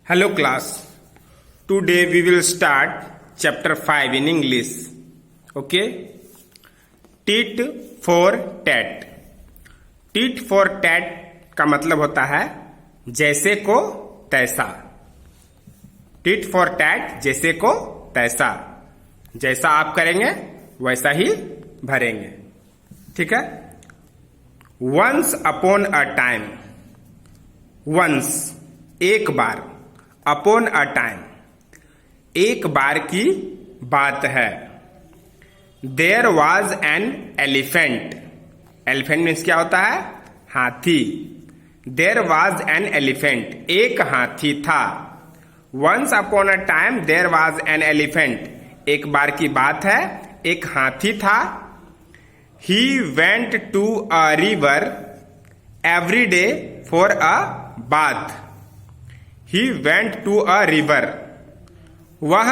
Hello class. Today we will start chapter 5 in English. Okay? Tit for tat. Tit for tat का मतलब होता है जैसे को तैसा. टिट फॉर टैट जैसे को तैसा. जैसा आप करेंगे वैसा ही भरेंगे. ठीक है. Once upon a time. Once एक बार. अपॉन अ टाइम एक बार की बात है. There was an elephant. Elephant means क्या होता है? हाथी. देयर वॉज एन एलिफेंट एक हाथी था. Once upon a time there was an elephant एक बार की बात है एक हाथी था. He went to a river every day for a bath. He went to a river वह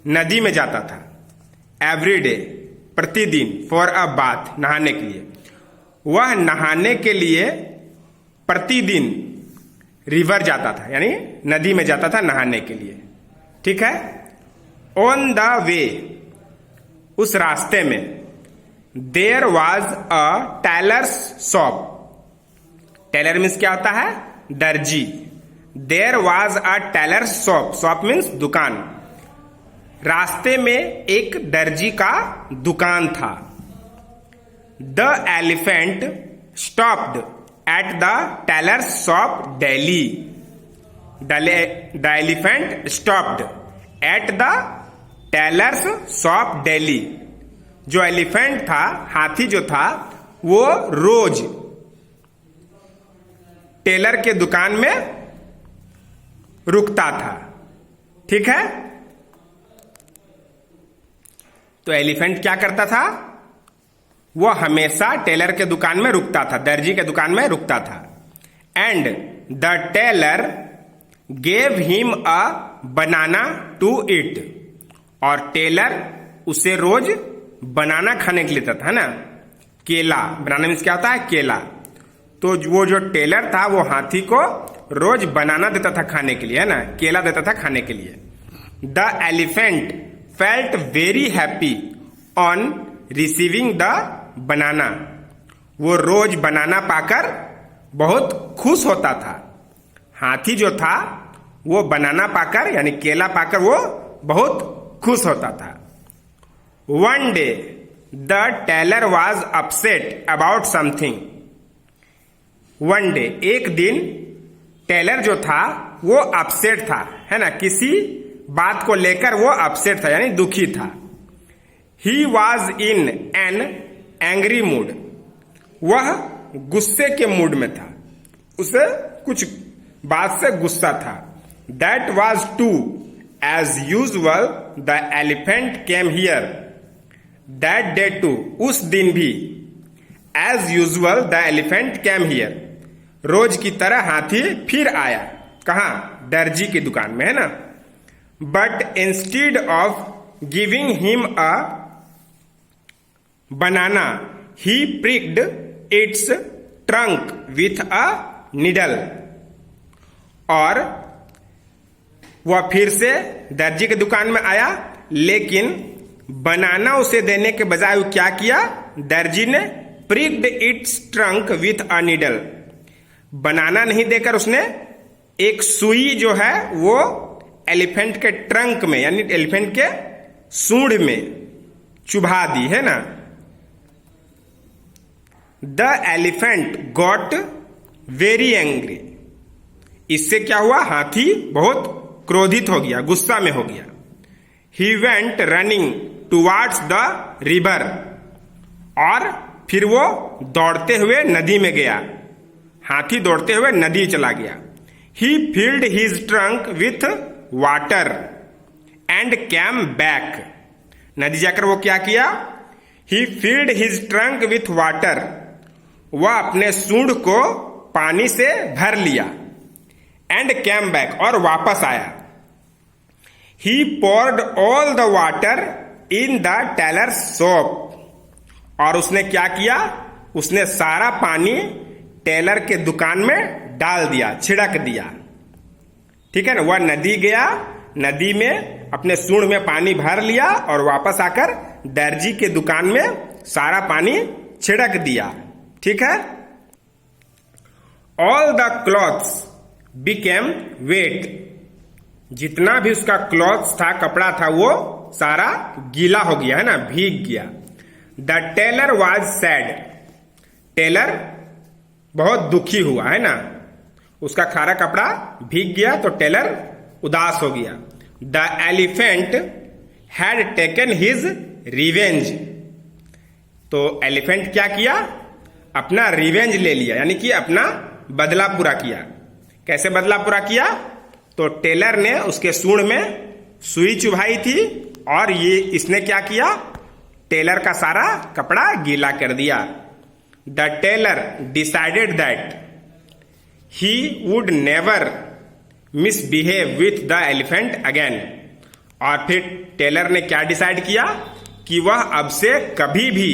नदी में जाता था. एवरी डे प्रतिदिन. फॉर अ बाथ नहाने के लिए. वह नहाने के लिए प्रतिदिन रिवर जाता था यानी नदी में जाता था नहाने के लिए. ठीक है. ऑन द वे उस रास्ते में. There was a tailor's shop. Tailor means क्या होता है? दर्जी. There was a tailor's shop. Shop means दुकान. रास्ते में एक दर्जी का दुकान था. The elephant stopped at the tailor's shop daily. The elephant stopped at the tailor's shop daily. जो एलिफेंट था हाथी जो था वो रोज टेलर के दुकान में रुकता था. ठीक है. तो एलिफेंट क्या करता था? वो हमेशा टेलर के दुकान में रुकता था. दर्जी के दुकान में रुकता था. And the tailor gave him a banana to eat. और टेलर उसे रोज बनाना खाने के लिए देता था ना. केला. बनाना मीन्स क्या होता है? केला. तो वो जो टेलर था वो हाथी को रोज बनाना देता था खाने के लिए है ना. केला देता था खाने के लिए. The elephant felt very happy on receiving the banana. वो रोज बनाना पाकर बहुत खुश होता था. हाथी जो था वो बनाना पाकर यानी केला पाकर वो बहुत खुश होता था. One day the tailor was upset about something. One day एक दिन टेलर जो था वो अपसेट था है ना. किसी बात को लेकर वो अपसेट था यानी दुखी था. He was in an angry mood. वह गुस्से के मूड में था. उसे कुछ बात से गुस्सा था. That was too as usual the elephant came here. That day too उस दिन भी. As usual the elephant came here रोज की तरह हाथी फिर आया. कहा? दर्जी की दुकान में है ना. But instead of giving him a banana he pricked its trunk with a needle. और वह फिर से दर्जी की दुकान में आया लेकिन बनाना उसे देने के बजाय वो क्या किया? दर्जी ने pricked its trunk with a needle. बनाना नहीं देकर उसने एक सुई जो है वो एलिफेंट के ट्रंक में यानी एलिफेंट के सूंड में चुभा दी है ना. The elephant got very angry. इससे क्या हुआ? हाथी बहुत क्रोधित हो गया, गुस्सा में हो गया. He went running towards the river. और फिर वो दौड़ते हुए नदी में गया. हाथी दौड़ते हुए नदी चला गया. He filled his trunk with water and came back. नदी जाकर वो क्या किया? He filled his trunk with water. वह अपने सूंड को पानी से भर लिया. एंड कैम बैक और वापस आया. He poured all the water in the tailor's shop. और उसने क्या किया? उसने सारा पानी टेलर के दुकान में डाल दिया, छिड़क दिया. ठीक है ना। वह नदी गया, नदी में अपने सूंड में पानी भर लिया और वापस आकर दर्जी के दुकान में सारा पानी छिड़क दिया। ठीक है। All the clothes became wet, जितना भी उसका क्लॉथ्स था, कपड़ा था, वो सारा गीला हो गया, है ना, भीग गया। The tailor was sad, tailor बहुत दुखी हुआ, है ना, उसका सारा कपड़ा भीग गया तो टेलर उदास हो गया। The elephant had taken his revenge, तो एलिफेंट क्या किया, अपना रिवेंज ले लिया, यानी कि अपना बदला पूरा किया। कैसे बदला पूरा किया, तो टेलर ने उसके सूंड में सुई चुभाई थी और ये इसने क्या किया, टेलर का सारा कपड़ा गीला कर दिया। The tailor decided that he would never misbehave with the elephant again, और फिर टेलर ने क्या डिसाइड किया कि वह अब से कभी भी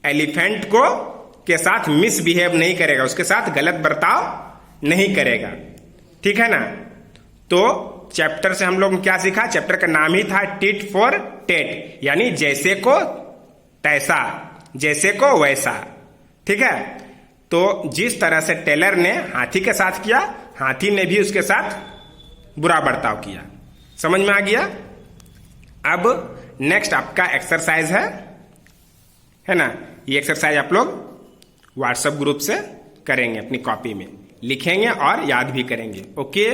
एलिफेंट को के साथ मिसबिहेव नहीं करेगा, उसके साथ गलत बर्ताव नहीं करेगा। ठीक है ना। तो चैप्टर से हम लोग क्या सीखा, चैप्टर का नाम ही था टिट फॉर टेट, यानी जैसे को तैसा, जैसे को वैसा। ठीक है। तो जिस तरह से टेलर ने हाथी के साथ किया, हाथी ने भी उसके साथ बुरा बर्ताव किया। समझ में आ गया। अब नेक्स्ट आपका एक्सरसाइज है ना। ये एक्सरसाइज आप लोग व्हाट्सएप ग्रुप से करेंगे, अपनी कॉपी में लिखेंगे और याद भी करेंगे। ओके।